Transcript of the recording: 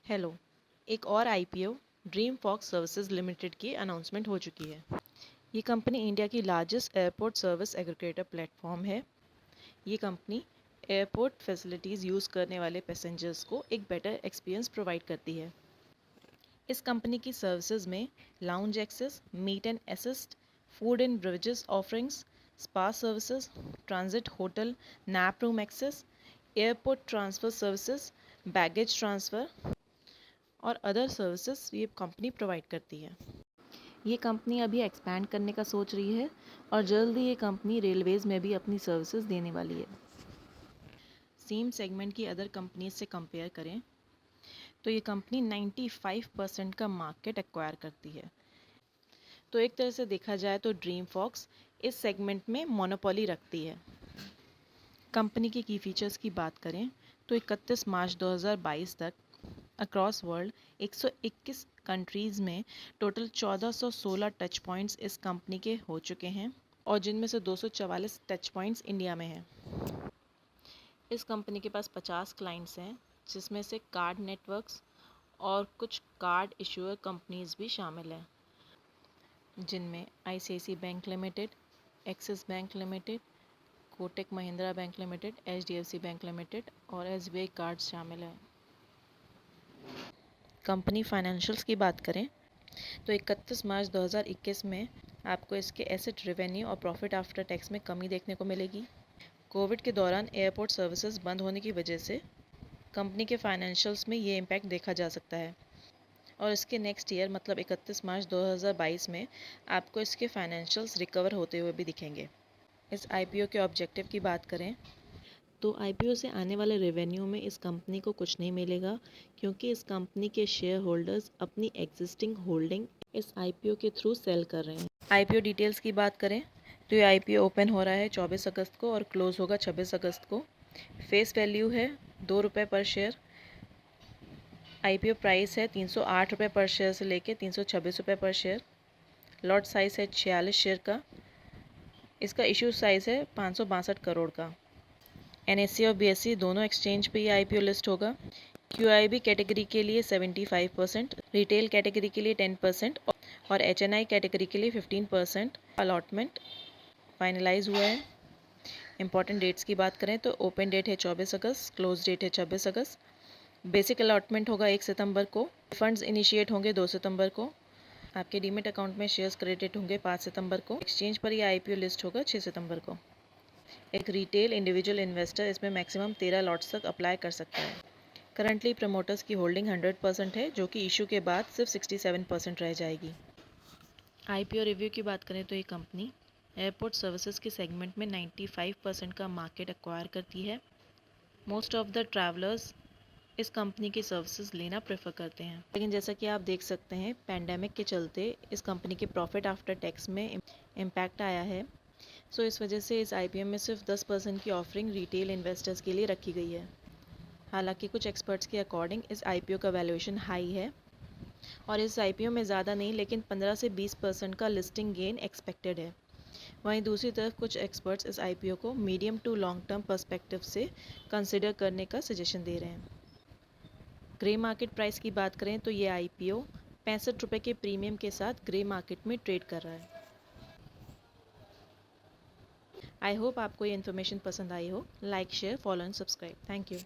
Hello. एक और IPO Dreamfolks services limited की अनाउंसमेंट हो चुकी है। ये कंपनी इंडिया की largest airport service aggregator platform है। ये कंपनी एयरपोर्ट फैसिलिटीज़ यूज़ करने वाले पैसेंजर्स को एक बेटर एक्सपीरियंस प्रोवाइड करती है। इस कंपनी की सर्विसेज में lounge access, meet and assist, food and beverages offerings, spa services, transit hotel, nap room access, airport transfer services, baggage transfer और अदर सर्विसेज ये कंपनी प्रोवाइड करती है। ये कंपनी अभी एक्सपैंड करने का सोच रही है और जल्द ही ये कंपनी रेलवेज़ में भी अपनी सर्विसेज देने वाली है। सेम सेगमेंट की अदर कंपनीज से कंपेयर करें तो ये कंपनी 95% का मार्केट एक्वायर करती है। तो एक तरह से देखा जाए तो ड्रीम फॉक्स इस सेगमेंट में मोनोपोली रखती है। कंपनी के की फीचर्स की बात करें तो 31 मार्च 2022 तक अक्रॉस वर्ल्ड 121 कंट्रीज़ में टोटल 1416 टच पॉइंट्स इस कंपनी के हो चुके हैं और जिनमें से 244 टच पॉइंट्स इंडिया में हैं। इस कंपनी के पास 50 क्लाइंट्स हैं, जिसमें से कार्ड नेटवर्क्स और कुछ कार्ड इशूअर कंपनीज भी शामिल हैं, जिनमें ICICI bank limited, axis bank limited, Kotak Mahindra bank limited, HDFC bank limited और एसबीआई कार्ड्स शामिल हैं। कंपनी फाइनेंशियल्स की बात करें तो 31 मार्च 2021 में आपको इसके एसेट रेवेन्यू और प्रॉफिट आफ्टर टैक्स में कमी देखने को मिलेगी। कोविड के दौरान एयरपोर्ट सर्विसेज बंद होने की वजह से कंपनी के फाइनेंशियल्स में ये इम्पैक्ट देखा जा सकता है और इसके नेक्स्ट ईयर मतलब 31 मार्च 2022 में आपको इसके फाइनेंशियल्स रिकवर होते हुए भी दिखेंगे। इस आईपीओ के ऑब्जेक्टिव की बात करें तो आईपीओ से आने वाले रेवेन्यू में इस कंपनी को कुछ नहीं मिलेगा, क्योंकि इस कंपनी के शेयर होल्डर्स अपनी एग्जिस्टिंग होल्डिंग इस आईपीओ के थ्रू सेल कर रहे हैं। आईपीओ डिटेल्स की बात करें तो ये आईपीओ ओपन हो रहा है 24 अगस्त को और क्लोज होगा 26 अगस्त को। फेस वैल्यू है ₹2 पर शेयर। आईपीओ प्राइस है ₹308 पर शेयर से लेकर ₹326 पर शेयर। लॉट साइज़ है 46 शेयर का। इसका इशू साइज़ है 562 करोड़ का। एनएससी और बीएससी दोनों एक्सचेंज पे ये आईपीओ लिस्ट होगा। क्यूआईबी कैटेगरी के लिए 75%, रिटेल कैटेगरी के लिए 10% और एचएनआई कैटेगरी के लिए 15% अलॉटमेंट फाइनलाइज हुआ है। इंपॉर्टेंट डेट्स की बात करें तो ओपन डेट है 24 अगस्त, क्लोज डेट है 26 अगस्त। बेसिक अलॉटमेंट होगा 1 सितंबर को, फंड्स इनिशिएट होंगे 2 सितंबर को, आपके डीमेट अकाउंट में शेयर्स क्रेडिट होंगे 5 सितंबर को, एक्सचेंज पर यह आईपीओ लिस्ट होगा 6 सितंबर को। एक रिटेल इंडिविजुअल इन्वेस्टर इसमें मैक्सिमम 13 लॉट्स तक अप्लाई कर सकता है। करंटली प्रमोटर्स की होल्डिंग 100% है, जो कि इशू के बाद सिर्फ 67% रह जाएगी। आईपीओ रिव्यू की बात करें तो ये कंपनी एयरपोर्ट सर्विसेज के सेगमेंट में 95% का मार्केट एक्वायर करती है। मोस्ट ऑफ द ट्रैवलर्स इस कंपनी की सर्विसेज लेना प्रेफर करते हैं, लेकिन जैसा कि आप देख सकते हैं पैंडेमिक के चलते इस कंपनी के प्रॉफिट आफ्टर टैक्स में इम्पैक्ट आया है। सो इस वजह से इस आईपीओ में सिर्फ 10% की ऑफरिंग रिटेल इन्वेस्टर्स के लिए रखी गई है। हालांकि कुछ एक्सपर्ट्स के अकॉर्डिंग इस आईपीओ का वैल्यूएशन हाई है और इस आईपीओ में ज़्यादा नहीं लेकिन 15 से 20% का लिस्टिंग गेन एक्सपेक्टेड है। वहीं दूसरी तरफ कुछ एक्सपर्ट्स इस आईपीओ को medium to long term perspective से कंसिडर करने का सजेशन दे रहे हैं। ग्रे मार्केट प्राइस की बात करें तो ये आईपीओ ₹65 के प्रीमियम के साथ ग्रे मार्केट में ट्रेड कर रहा है। आई होप आपको ये इन्फॉर्मेशन पसंद आई हो। Like, share, follow and subscribe. Thank you.